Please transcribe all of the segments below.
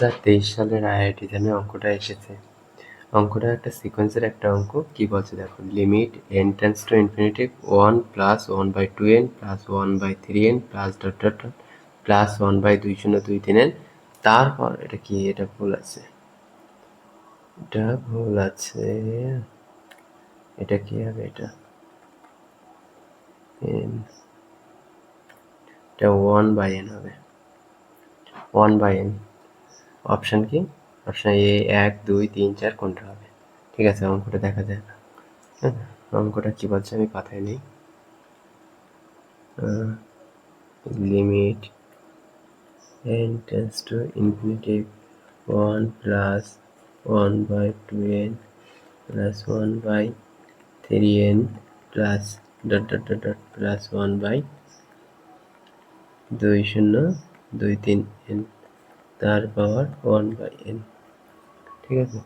2023 সালের আইআইটি তে অঙ্কটা এসেছে। অঙ্কটা একটা সিকোয়েন্সের একটা অঙ্ক। কি বলছে দেখো, limit n tends to infinity 1 plus 1/2n plus 1/3n plus dot dot dot plus 1/2023n। তারপর এটা কি, এটা ভুল আছে, এটা ভুল আছে, এটা কি হবে, এটা n, এটা 1/n হবে, 1/n। অপশন কি, অপশন এ 1 2 3 4 কোনটা হবে? ঠিক আছে, অঙ্কটা দেখা যায় না। অঙ্কটা কি বলছে আমি পাতায় নেই। Limit n tends to infinity 1 plus 1/2n plus 1/3n plus dot dot dot dot plus 1/2023n তার পাওয়ার 1/n। ঠিক আছে,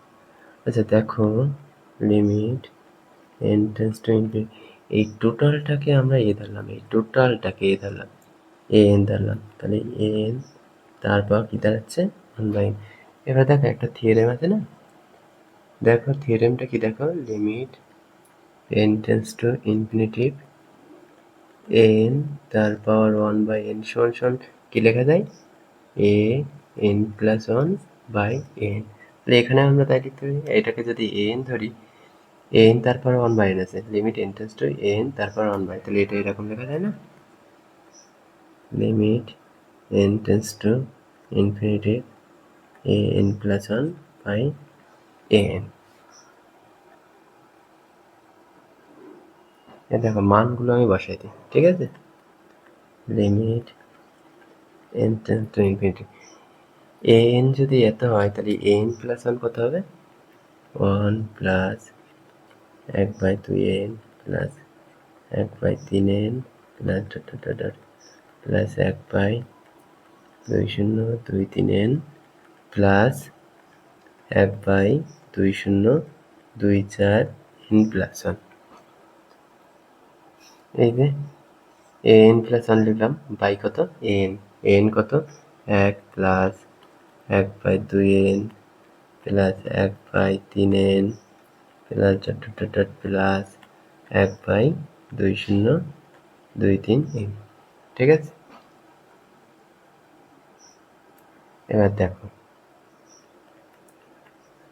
আচ্ছা দেখো, limit n tends to infinity, এই টোটালটাকে আমরা এ ধরলাম, এই টোটালটাকে এ ধরলাম, an ধরলাম, তাহলে an তারপর কি দাঁড়াচ্ছে 1/n। এবার দেখো একটা থিওরেম আছে না, দেখো থিওরেমটা কি, দেখো limit n tends to infinity n তার পাওয়ার 1/n সমান সমান কি লেখা যায়, a n প্লাস 1/n। তাহলে এখানে আমরা তাই লিখতে পারি, এটাকে যদি an ধরি, n তারপর 1/n আছে, limit n tends two n তারপর 1/n, তাহলে এটা এরকম লেখা যায় না, limit n tends to infinity a n plus 1/n। দেখো মানগুলো আমি বসাই দিই, ঠিক আছে, limit n tends to infinity, an যদি এত হয় তাহলে an প্লাস 1 কত হবে, 1 plus 1/2n plus 1/3n plus dot dot dot dot plus 1/2023n plus 1/2024n plus 1। এই যে an প্লাস 1 লিখলাম, বাই কত an কত 1 plus 1/2n plus 1/3n plus dot dot dot dot plus 1/2023n। ঠিক আছে, এবার দেখো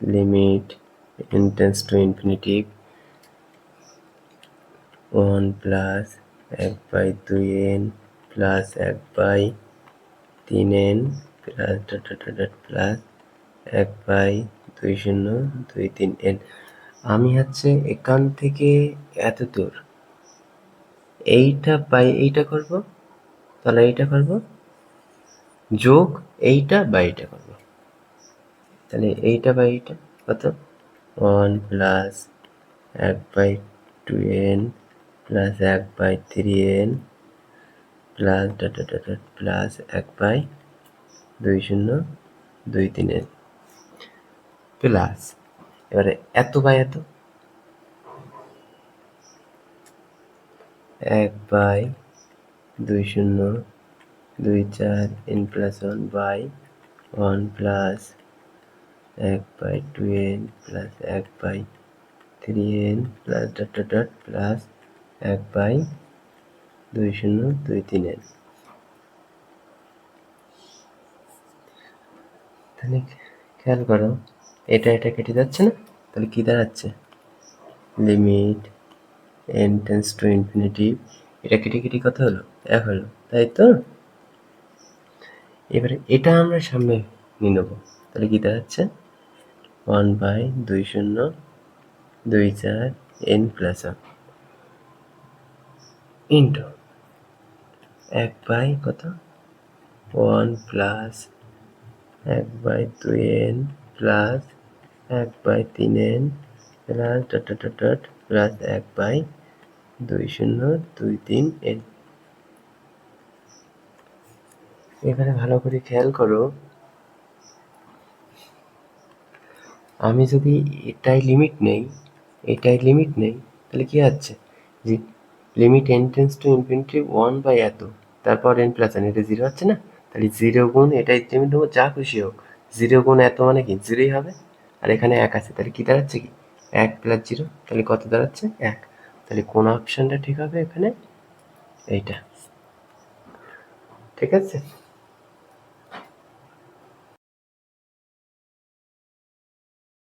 limit n tends to infinity 1 plus 1/2n plus 1/3n plus dot dot dot dot plus 1/2023n। আমি হচ্ছে এখান থেকে এত দূর এইটা বাই এইটা করব, তাহলে এইটা করব যোগ এইটা বাই এইটা করব, তাহলে এইটা বাই এইটা কত, 1 plus 1/2n plus 1/3n plus dot dot dot dot plus 1/2023n plus, এবারে এত বাই এত 1/2024n plus 1 by 1 plus 1/2n plus 1/3n plus dot dot dot plus 1/2023n। তাহলে খেয়াল করো, এটা এটা কেটে যাচ্ছে না, তাহলে কি দাঁড়াচ্ছে, limit n tends to infinity, এটা কেটে কেটে কত হলো, 1 হলো, তাই তো। এবারে এটা আমরা সামনে নিয়ে নেবো, তাহলে কি দাঁড়াচ্ছে 1/2024n প্লাস 1 ইন্টু 1 বাই কত, 1 plus 1/2n plus 1/3n plus dot dot dot dot plus 1/2023n। এখানে ভালো করে খেয়াল করো, আমি যদি এটাই লিমিট নেই, এটাই লিমিট নেই, তাহলে কি হচ্ছে যে limit n tends to infinity 1 by এত তারপর n প্লাস 1, এটা 0 হচ্ছে না, তাহলে 0 গুণ এটাই লিমিট নেবো, যা খুশি হোক জিরো গুণ এত মানে কি জিরোই হবে, আর এখানে এক আছে, তাহলে কি দাঁড়াচ্ছে কি এক প্লাস জিরো, তাহলে কত দাঁড়াচ্ছে এক। তাহলে কোন অপশানটা ঠিক হবে এখানে, এইটা। ঠিক আছে।